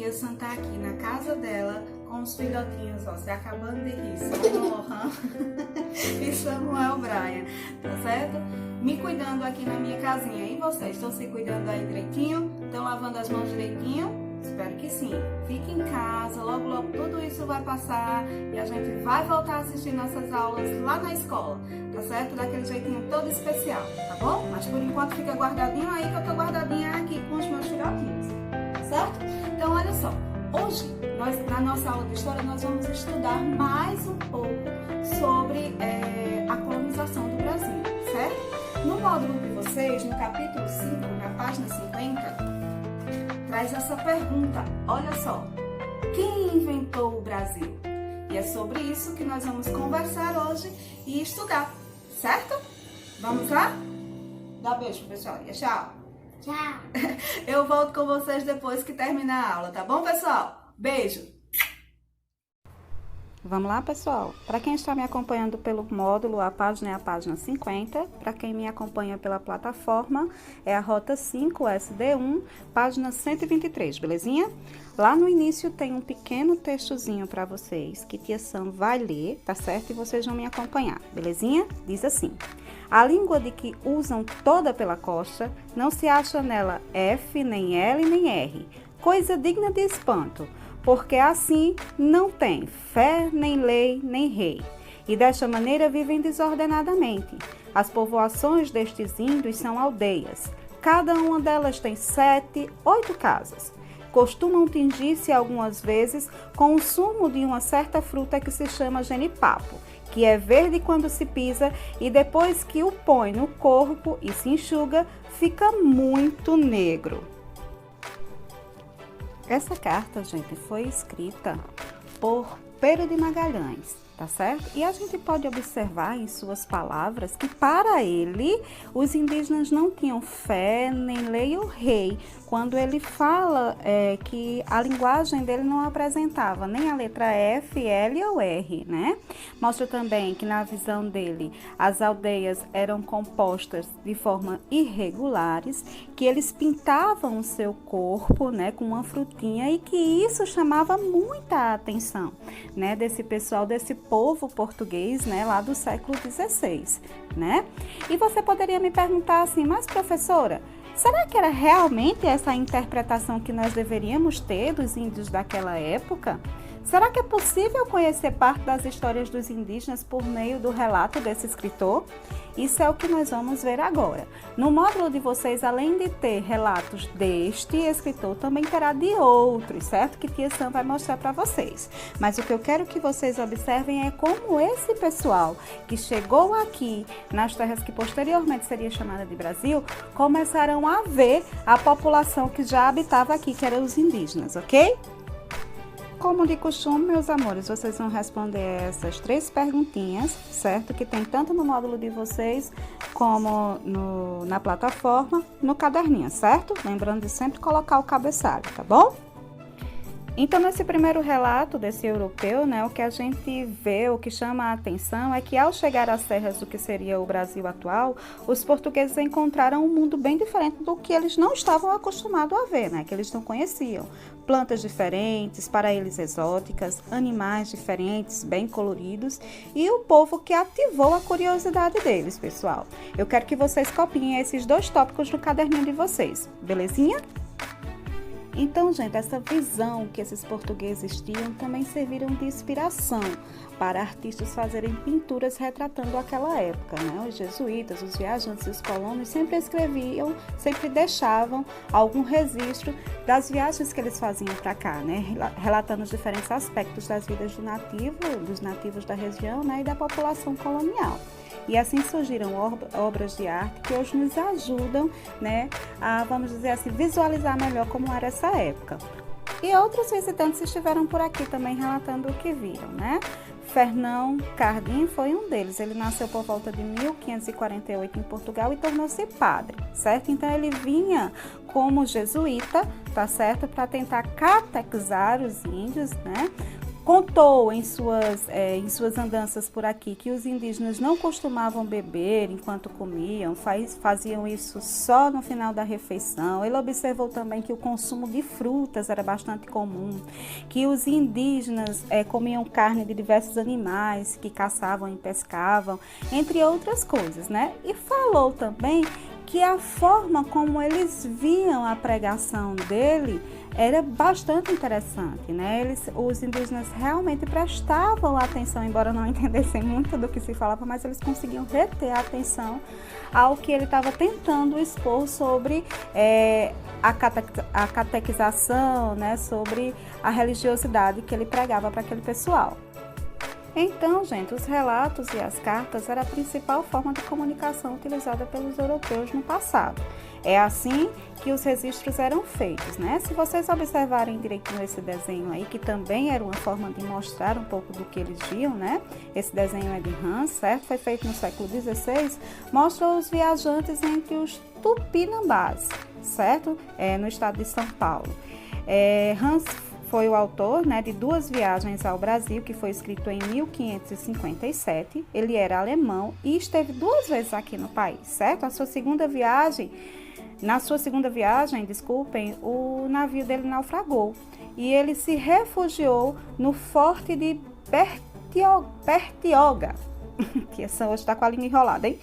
Tia Sam tá aqui na casa dela com os filhotinhos, ó, se acabando de rir, Lohan e Samuel Brian, tá certo? Me cuidando aqui na minha casinha. E vocês, estão se cuidando aí direitinho? Estão lavando as mãos direitinho? Espero que sim. Fique em casa, logo logo tudo isso vai passar e a gente vai voltar a assistir nossas aulas lá na escola, tá certo? Daquele jeitinho todo especial, tá bom? Mas por enquanto fica guardadinho aí que eu tô guardadinha aqui com os meus filhotinhos, tá certo? Então olha só, hoje na nossa aula de história nós vamos estudar mais um pouco sobre a colonização do Brasil, certo? No módulo de vocês, no capítulo 5, na página 50, traz essa pergunta, olha só, quem inventou o Brasil? E é sobre isso que nós vamos conversar hoje e estudar, certo? Vamos lá? Dá beijo, pessoal, e tchau! Tchau! Eu volto com vocês depois que terminar a aula, tá bom, pessoal? Beijo! Vamos lá, pessoal? Para quem está me acompanhando pelo módulo, a página é a página 50. Para quem me acompanha pela plataforma, é a rota 5, SD1, página 123, belezinha? Lá no início tem um pequeno textozinho para vocês, que Tia Sam vai ler, tá certo? E vocês vão me acompanhar, belezinha? Diz assim: a língua de que usam toda pela costa, não se acha nela F, nem L, nem R, coisa digna de espanto, porque assim não tem fé, nem lei, nem rei. E desta maneira vivem desordenadamente. As povoações destes índios são aldeias. Cada uma delas tem 7, 8 casas. Costumam tingir-se algumas vezes com o sumo de uma certa fruta que se chama genipapo, que é verde quando se pisa e depois que o põe no corpo e se enxuga, fica muito negro. Essa carta, gente, foi escrita por Pedro de Magalhães, tá certo? E a gente pode observar em suas palavras que para ele os indígenas não tinham fé, nem lei ou rei, quando ele fala que a linguagem dele não apresentava nem a letra F, L ou R, né? Mostra também que na visão dele as aldeias eram compostas de forma irregulares, que eles pintavam o seu corpo, né, com uma frutinha e que isso chamava muita atenção, né, desse pessoal, desse povo português, né, lá do século XVI, né? E você poderia me perguntar assim, mas professora, será que era realmente essa a interpretação que nós deveríamos ter dos índios daquela época? Será que é possível conhecer parte das histórias dos indígenas por meio do relato desse escritor? Isso é o que nós vamos ver agora. No módulo de vocês, além de ter relatos deste escritor, também terá de outros, certo? Que Tia Sam vai mostrar para vocês. Mas o que eu quero que vocês observem é como esse pessoal que chegou aqui nas terras que posteriormente seria chamada de Brasil, começaram a ver a população que já habitava aqui, que eram os indígenas, ok? Como de costume, meus amores, vocês vão responder essas 3 perguntinhas, certo? Que tem tanto no módulo de vocês como na plataforma, no caderninho, certo? Lembrando de sempre colocar o cabeçalho, tá bom? Então, nesse primeiro relato desse europeu, né, o que a gente vê, o que chama a atenção é que ao chegar às terras do que seria o Brasil atual, os portugueses encontraram um mundo bem diferente do que eles não estavam acostumados a ver, né, que eles não conheciam. Plantas diferentes, para eles exóticas, animais diferentes, bem coloridos e o povo que ativou a curiosidade deles, pessoal. Eu quero que vocês copiem esses 2 tópicos no caderninho de vocês, belezinha? Então, gente, essa visão que esses portugueses tinham também serviram de inspiração para artistas fazerem pinturas retratando aquela época, né? Os jesuítas, os viajantes e os colonos sempre escreviam, sempre deixavam algum registro das viagens que eles faziam para cá, né? Relatando os diferentes aspectos das vidas dos nativos da região, né? E da população colonial. E assim surgiram obras de arte que hoje nos ajudam, né, a, vamos dizer assim, visualizar melhor como era essa época. E outros visitantes estiveram por aqui também relatando o que viram, né? Fernão Cardim foi um deles. Ele nasceu por volta de 1548 em Portugal e tornou-se padre, certo? Então ele vinha como jesuíta, tá certo? Para tentar catequizar os índios, né? contou em suas andanças por aqui que os indígenas não costumavam beber enquanto comiam, faziam isso só no final da refeição. Ele observou também que o consumo de frutas era bastante comum, que os indígenas comiam carne de diversos animais, que caçavam e pescavam, entre outras coisas, né? E falou também que a forma como eles viam a pregação dele era bastante interessante, né? Os indígenas realmente prestavam atenção, embora não entendessem muito do que se falava, mas eles conseguiam reter a atenção ao que ele estava tentando expor sobre a catequização, né? Sobre a religiosidade que ele pregava para aquele pessoal. Então, gente, os relatos e as cartas eram a principal forma de comunicação utilizada pelos europeus no passado. É assim que os registros eram feitos, né? Se vocês observarem direitinho esse desenho aí, que também era uma forma de mostrar um pouco do que eles viam, né? Esse desenho é de Hans, certo? Foi feito no século XVI, mostra os viajantes entre os Tupinambás, certo? No estado de São Paulo. Hans foi o autor, né, de 2 viagens ao Brasil, que foi escrito em 1557. Ele era alemão e esteve 2 vezes aqui no país, certo? Na sua segunda viagem, o navio dele naufragou e ele se refugiou no forte de Bertioga, que essa hoje está com a língua enrolada, hein?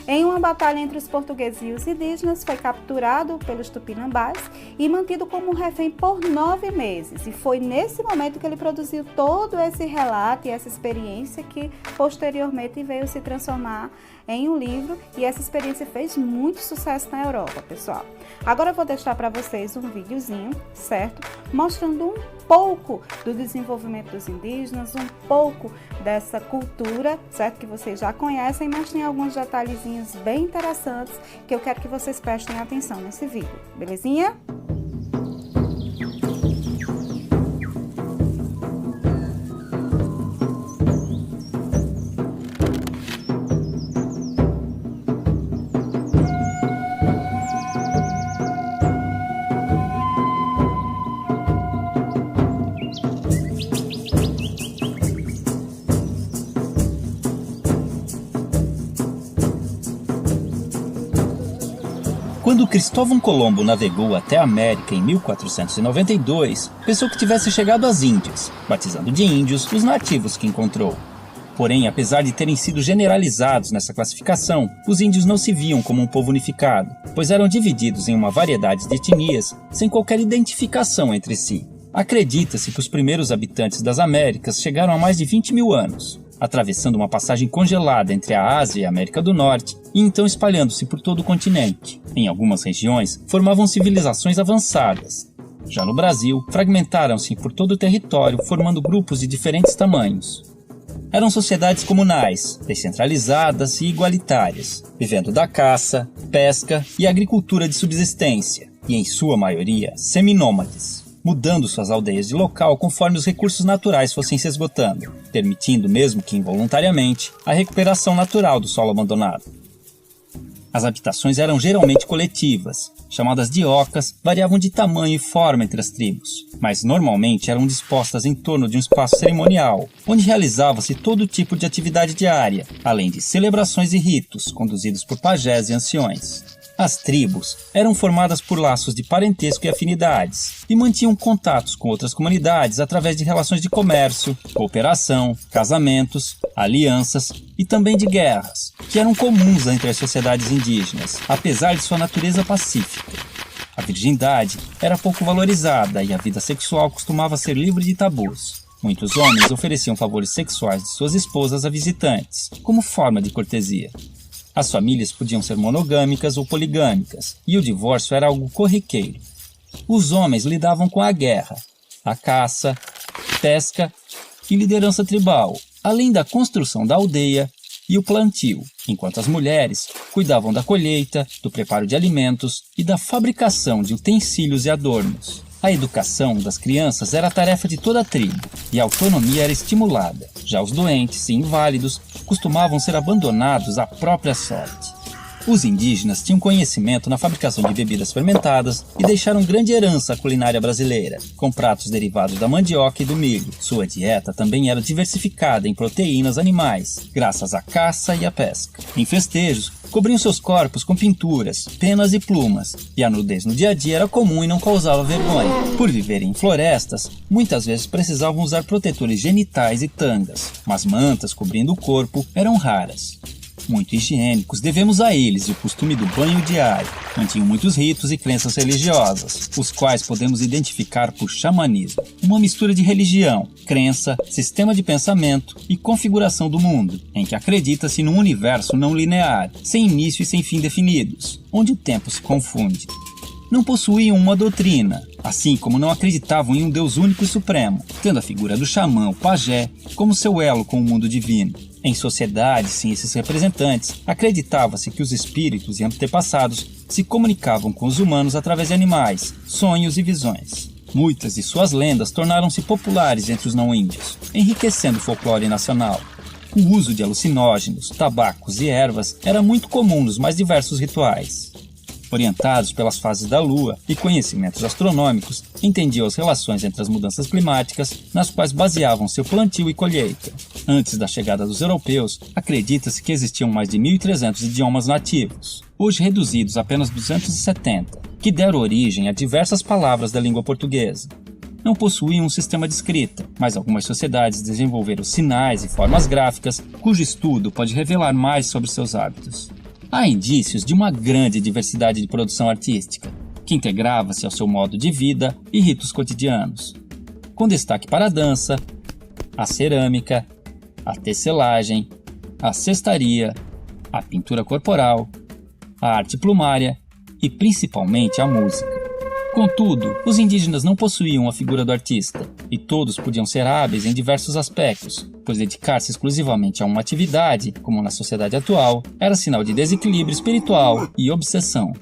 Em uma batalha entre os portugueses e os indígenas, foi capturado pelos tupinambás e mantido como refém por 9 meses. E foi nesse momento que ele produziu todo esse relato e essa experiência que posteriormente veio se transformar em um livro, e essa experiência fez muito sucesso na Europa, pessoal. Agora eu vou deixar para vocês um videozinho, certo? Mostrando um pouco do desenvolvimento dos indígenas, um pouco dessa cultura, certo? Que vocês já conhecem, mas tem alguns detalhezinhos bem interessantes que eu quero que vocês prestem atenção nesse vídeo, belezinha? Quando Cristóvão Colombo navegou até a América em 1492, pensou que tivesse chegado às Índias, batizando de índios os nativos que encontrou. Porém, apesar de terem sido generalizados nessa classificação, os índios não se viam como um povo unificado, pois eram divididos em uma variedade de etnias sem qualquer identificação entre si. Acredita-se que os primeiros habitantes das Américas chegaram há mais de 20 mil anos, atravessando uma passagem congelada entre a Ásia e a América do Norte, e então espalhando-se por todo o continente. Em algumas regiões, formavam civilizações avançadas. Já no Brasil, fragmentaram-se por todo o território, formando grupos de diferentes tamanhos. Eram sociedades comunais, descentralizadas e igualitárias, vivendo da caça, pesca e agricultura de subsistência, e em sua maioria seminômades, mudando suas aldeias de local conforme os recursos naturais fossem se esgotando, permitindo, mesmo que involuntariamente, a recuperação natural do solo abandonado. As habitações eram geralmente coletivas, chamadas de ocas, variavam de tamanho e forma entre as tribos, mas normalmente eram dispostas em torno de um espaço cerimonial, onde realizava-se todo tipo de atividade diária, além de celebrações e ritos conduzidos por pajés e anciões. As tribos eram formadas por laços de parentesco e afinidades, e mantinham contatos com outras comunidades através de relações de comércio, cooperação, casamentos, alianças e também de guerras, que eram comuns entre as sociedades indígenas, apesar de sua natureza pacífica. A virgindade era pouco valorizada e a vida sexual costumava ser livre de tabus. Muitos homens ofereciam favores sexuais de suas esposas a visitantes, como forma de cortesia. As famílias podiam ser monogâmicas ou poligâmicas, e o divórcio era algo corriqueiro. Os homens lidavam com a guerra, a caça, pesca e liderança tribal, além da construção da aldeia e o plantio, enquanto as mulheres cuidavam da colheita, do preparo de alimentos e da fabricação de utensílios e adornos. A educação das crianças era a tarefa de toda a tribo, e a autonomia era estimulada. Já os doentes e inválidos costumavam ser abandonados à própria sorte. Os indígenas tinham conhecimento na fabricação de bebidas fermentadas e deixaram grande herança à culinária brasileira, com pratos derivados da mandioca e do milho. Sua dieta também era diversificada em proteínas animais, graças à caça e à pesca. Em festejos, cobriam seus corpos com pinturas, penas e plumas, e a nudez no dia a dia era comum e não causava vergonha. Por viverem em florestas, muitas vezes precisavam usar protetores genitais e tangas, mas mantas cobrindo o corpo eram raras. Muito higiênicos, devemos a eles o costume do banho diário. Mantinham muitos ritos e crenças religiosas, os quais podemos identificar por xamanismo, uma mistura de religião, crença, sistema de pensamento e configuração do mundo, em que acredita-se num universo não linear, sem início e sem fim definidos, onde o tempo se confunde. Não possuíam uma doutrina, assim como não acreditavam em um Deus único e supremo, tendo a figura do xamã, o pajé, como seu elo com o mundo divino. Em sociedades sem esses representantes, acreditava-se que os espíritos e antepassados se comunicavam com os humanos através de animais, sonhos e visões. Muitas de suas lendas tornaram-se populares entre os não-índios, enriquecendo o folclore nacional. O uso de alucinógenos, tabacos e ervas era muito comum nos mais diversos rituais. Orientados pelas fases da lua e conhecimentos astronômicos, entendiam as relações entre as mudanças climáticas, nas quais baseavam seu plantio e colheita. Antes da chegada dos europeus, acredita-se que existiam mais de 1.300 idiomas nativos, hoje reduzidos a apenas 270, que deram origem a diversas palavras da língua portuguesa. Não possuíam um sistema de escrita, mas algumas sociedades desenvolveram sinais e formas gráficas, cujo estudo pode revelar mais sobre seus hábitos. Há indícios de uma grande diversidade de produção artística, que integrava-se ao seu modo de vida e ritos cotidianos, com destaque para a dança, a cerâmica, a tecelagem, a cestaria, a pintura corporal, a arte plumária e principalmente a música. Contudo, os indígenas não possuíam a figura do artista, e todos podiam ser hábeis em diversos aspectos, pois dedicar-se exclusivamente a uma atividade, como na sociedade atual, era sinal de desequilíbrio espiritual e obsessão.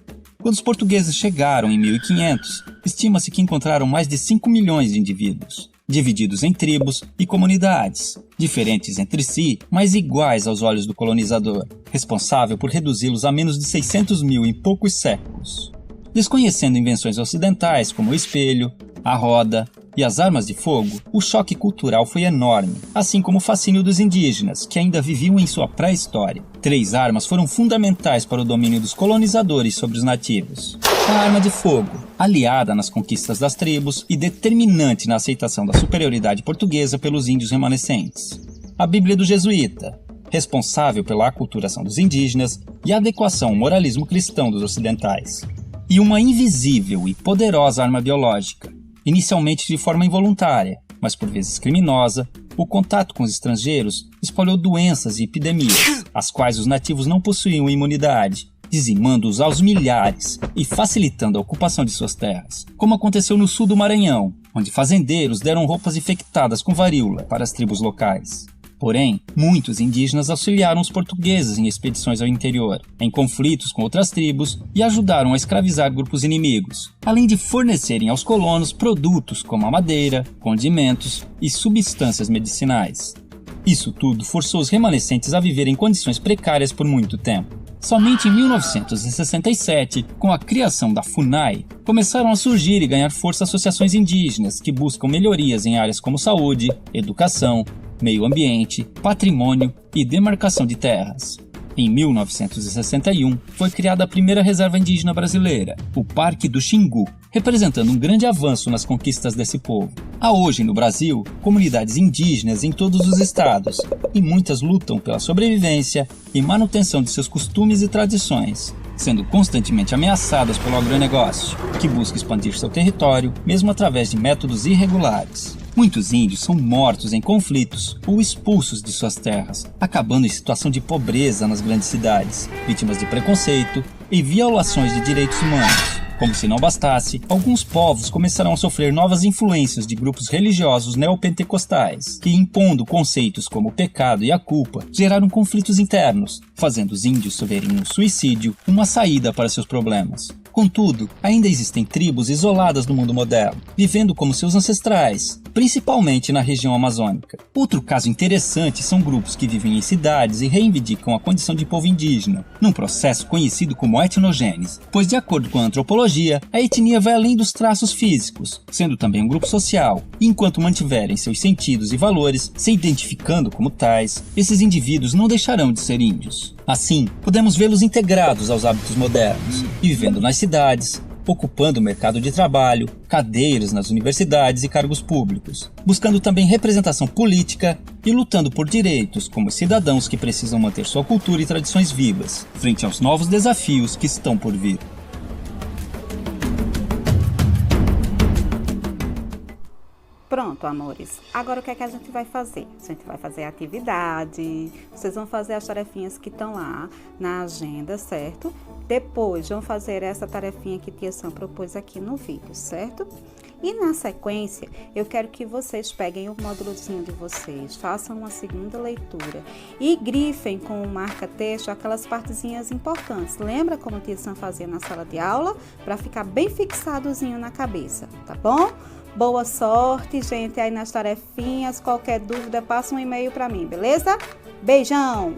Quando os portugueses chegaram em 1500, estima-se que encontraram mais de 5 milhões de indivíduos, divididos em tribos e comunidades, diferentes entre si, mas iguais aos olhos do colonizador, responsável por reduzi-los a menos de 600 mil em poucos séculos. Desconhecendo invenções ocidentais como o espelho, a roda e as armas de fogo, o choque cultural foi enorme, assim como o fascínio dos indígenas, que ainda viviam em sua pré-história. 3 armas foram fundamentais para o domínio dos colonizadores sobre os nativos. A arma de fogo, aliada nas conquistas das tribos e determinante na aceitação da superioridade portuguesa pelos índios remanescentes. A Bíblia do Jesuíta, responsável pela aculturação dos indígenas e a adequação ao moralismo cristão dos ocidentais. E uma invisível e poderosa arma biológica, inicialmente de forma involuntária, mas por vezes criminosa, o contato com os estrangeiros espalhou doenças e epidemias, às quais os nativos não possuíam imunidade, dizimando-os aos milhares e facilitando a ocupação de suas terras, como aconteceu no sul do Maranhão, onde fazendeiros deram roupas infectadas com varíola para as tribos locais. Porém, muitos indígenas auxiliaram os portugueses em expedições ao interior, em conflitos com outras tribos e ajudaram a escravizar grupos inimigos, além de fornecerem aos colonos produtos como a madeira, condimentos e substâncias medicinais. Isso tudo forçou os remanescentes a viver em condições precárias por muito tempo. Somente em 1967, com a criação da FUNAI, começaram a surgir e ganhar força associações indígenas que buscam melhorias em áreas como saúde, educação, meio ambiente, patrimônio e demarcação de terras. Em 1961, foi criada a primeira reserva indígena brasileira, o Parque do Xingu, representando um grande avanço nas conquistas desse povo. Há hoje no Brasil comunidades indígenas em todos os estados, e muitas lutam pela sobrevivência e manutenção de seus costumes e tradições, sendo constantemente ameaçadas pelo agronegócio, que busca expandir seu território, mesmo através de métodos irregulares. Muitos índios são mortos em conflitos ou expulsos de suas terras, acabando em situação de pobreza nas grandes cidades, vítimas de preconceito e violações de direitos humanos. Como se não bastasse, alguns povos começaram a sofrer novas influências de grupos religiosos neopentecostais, que, impondo conceitos como o pecado e a culpa, geraram conflitos internos, fazendo os índios verem no suicídio uma saída para seus problemas. Contudo, ainda existem tribos isoladas no mundo moderno, vivendo como seus ancestrais, principalmente na região amazônica. Outro caso interessante são grupos que vivem em cidades e reivindicam a condição de povo indígena, num processo conhecido como etnogênese, pois, de acordo com a antropologia, a etnia vai além dos traços físicos, sendo também um grupo social, e enquanto mantiverem seus sentidos e valores, se identificando como tais, esses indivíduos não deixarão de ser índios. Assim, podemos vê-los integrados aos hábitos modernos, e vivendo nas cidades, ocupando o mercado de trabalho, cadeiras nas universidades e cargos públicos, buscando também representação política e lutando por direitos como os cidadãos que precisam manter sua cultura e tradições vivas, frente aos novos desafios que estão por vir. Pronto, amores. Agora o que é que a gente vai fazer? A gente vai fazer a atividade, vocês vão fazer as tarefinhas que estão lá na agenda, certo? Depois vão fazer essa tarefinha que Tia Sam propôs aqui no vídeo, certo? E na sequência, eu quero que vocês peguem o módulozinho de vocês, façam uma segunda leitura e grifem com o marca-texto aquelas partezinhas importantes. Lembra como Tia Sam fazia na sala de aula? Para ficar bem fixadozinho na cabeça, tá bom? Boa sorte, gente, aí nas tarefinhas. Qualquer dúvida, passa um e-mail para mim, beleza? Beijão!